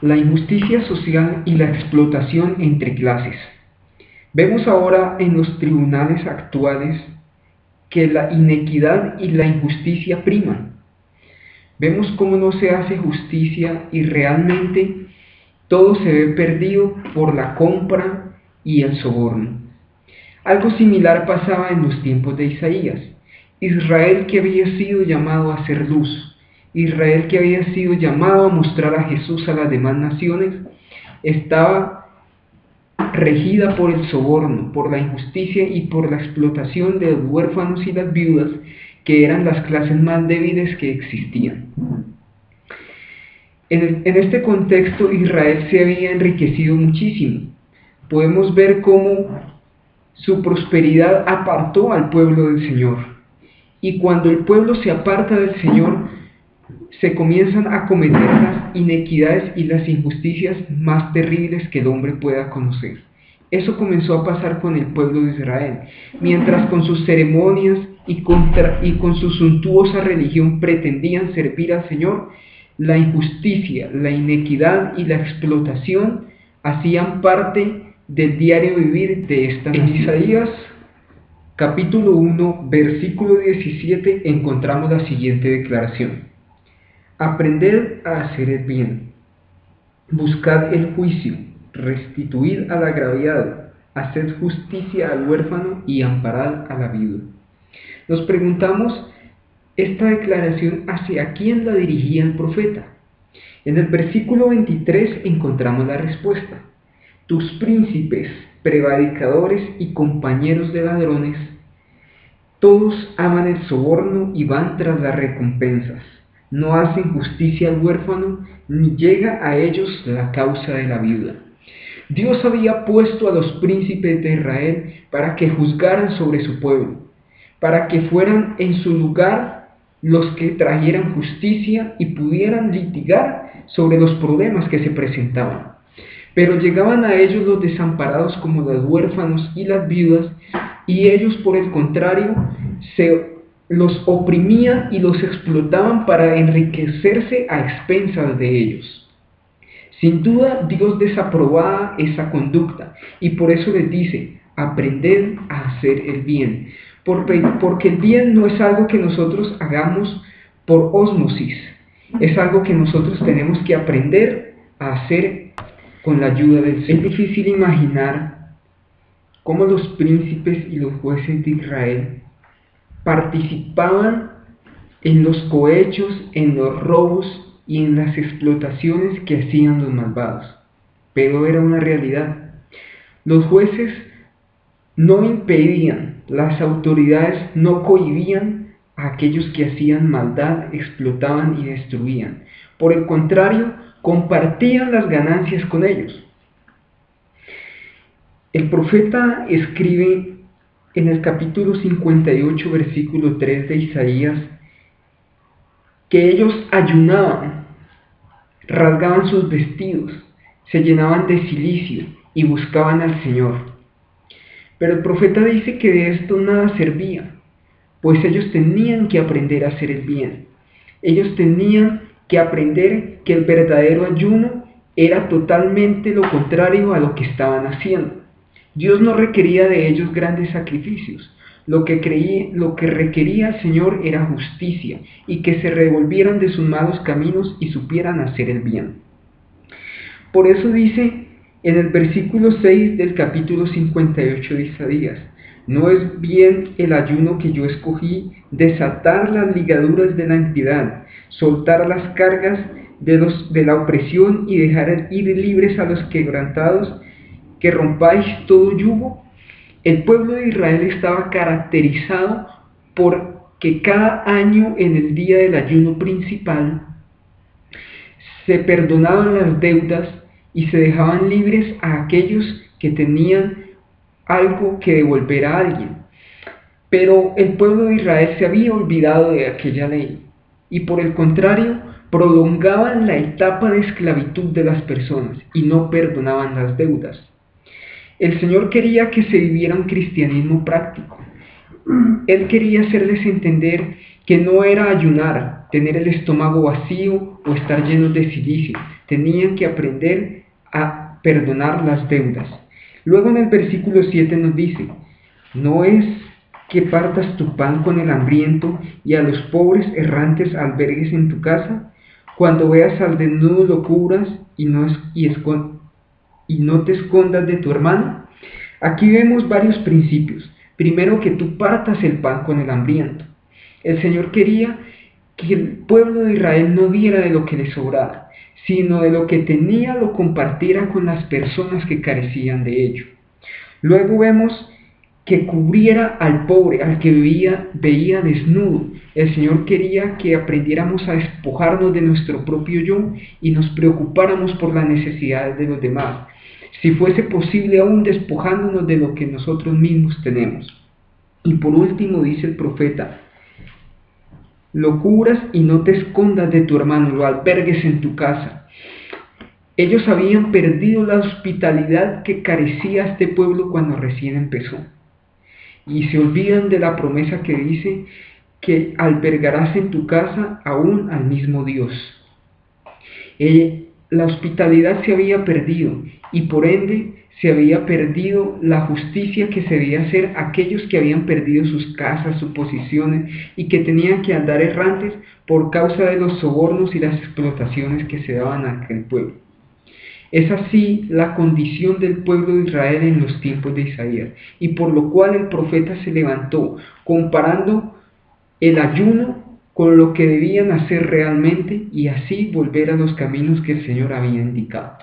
la injusticia social y la explotación entre clases. Vemos ahora en los tribunales actuales que la inequidad y la injusticia priman. Vemos cómo no se hace justicia y realmente todo se ve perdido por la compra y el soborno. Algo similar pasaba en los tiempos de Isaías. Israel, que había sido llamado a ser luz, Israel, que había sido llamado a mostrar a Jesús a las demás naciones, estaba regida por el soborno, por la injusticia y por la explotación de los huérfanos y las viudas, que eran las clases más débiles que existían. En este contexto, Israel se había enriquecido muchísimo. Podemos ver cómo su prosperidad apartó al pueblo del Señor. Y cuando el pueblo se aparta del Señor, se comienzan a cometer las inequidades y las injusticias más terribles que el hombre pueda conocer. Eso comenzó a pasar con el pueblo de Israel. Mientras con sus ceremonias y con su suntuosa religión pretendían servir al Señor, la injusticia, la inequidad y la explotación hacían parte del diario vivir de esta nación. En Isaías capítulo 1, versículo 17, encontramos la siguiente declaración: aprended a hacer el bien, buscad el juicio, restituid al agraviado, haced justicia al huérfano y amparad a la viuda. Nos preguntamos, ¿esta declaración hacia quién la dirigía el profeta? En el versículo 23 encontramos la respuesta: tus príncipes, prevaricadores y compañeros de ladrones, todos aman el soborno y van tras las recompensas. No hacen justicia al huérfano, ni llega a ellos la causa de la viuda. Dios había puesto a los príncipes de Israel para que juzgaran sobre su pueblo, para que fueran en su lugar los que trajeran justicia y pudieran litigar sobre los problemas que se presentaban. Pero llegaban a ellos los desamparados como los huérfanos y las viudas, y ellos por el contrario los oprimían y los explotaban para enriquecerse a expensas de ellos. Sin duda Dios desaprobaba esa conducta y por eso les dice: aprended a hacer el bien, porque el bien no es algo que nosotros hagamos por ósmosis, es algo que nosotros tenemos que aprender a hacer con la ayuda del Señor. Es difícil imaginar cómo los príncipes y los jueces de Israel participaban en los cohechos, en los robos y en las explotaciones que hacían los malvados. Pero era una realidad. Los jueces no impedían, las autoridades no cohibían a aquellos que hacían maldad, explotaban y destruían. Por el contrario, compartían las ganancias con ellos. El profeta escribe en el capítulo 58, versículo 3 de Isaías, que ellos ayunaban, rasgaban sus vestidos, se llenaban de cilicio y buscaban al Señor. Pero el profeta dice que de esto nada servía, pues ellos tenían que aprender a hacer el bien. Ellos tenían que aprender que el verdadero ayuno era totalmente lo contrario a lo que estaban haciendo. Dios no requería de ellos grandes sacrificios. Lo que requería el Señor era justicia y que se revolvieran de sus malos caminos y supieran hacer el bien. Por eso dice en el versículo 6 del capítulo 58 de Isaías: no es bien el ayuno que yo escogí, desatar las ligaduras de la iniquidad, soltar las cargas de la opresión y dejar ir libres a los quebrantados, que rompáis todo yugo. El pueblo de Israel estaba caracterizado por que cada año en el día del ayuno principal se perdonaban las deudas y se dejaban libres a aquellos que tenían algo que devolver a alguien. Pero el pueblo de Israel se había olvidado de aquella ley y por el contrario prolongaban la etapa de esclavitud de las personas y no perdonaban las deudas. El Señor quería que se viviera un cristianismo práctico. Él quería hacerles entender que no era ayunar tener el estómago vacío o estar llenos de silicio. Tenían que aprender a perdonar las deudas. Luego en el versículo 7 nos dice: no es que partas tu pan con el hambriento y a los pobres errantes albergues en tu casa. Cuando veas al desnudo lo cubras y no te escondas de tu hermano. Aquí vemos varios principios. Primero, que tú partas el pan con el hambriento. El Señor quería que el pueblo de Israel no diera de lo que le sobrara, sino de lo que tenía lo compartiera con las personas que carecían de ello. Luego vemos que cubriera al pobre, al que veía desnudo. El Señor quería que aprendiéramos a despojarnos de nuestro propio yo y nos preocupáramos por las necesidades de los demás, si fuese posible aún despojándonos de lo que nosotros mismos tenemos. Y por último dice el profeta: lo cubras y no te escondas de tu hermano, lo albergues en tu casa. Ellos habían perdido la hospitalidad que carecía este pueblo cuando recién empezó. Y se olvidan de la promesa que dice que albergarás en tu casa aún al mismo Dios. La hospitalidad se había perdido y por ende se había perdido la justicia que se debía hacer a aquellos que habían perdido sus casas, sus posiciones y que tenían que andar errantes por causa de los sobornos y las explotaciones que se daban a aquel pueblo. Es así la condición del pueblo de Israel en los tiempos de Isaías, y por lo cual el profeta se levantó comparando el ayuno con lo que debían hacer realmente y así volver a los caminos que el Señor había indicado.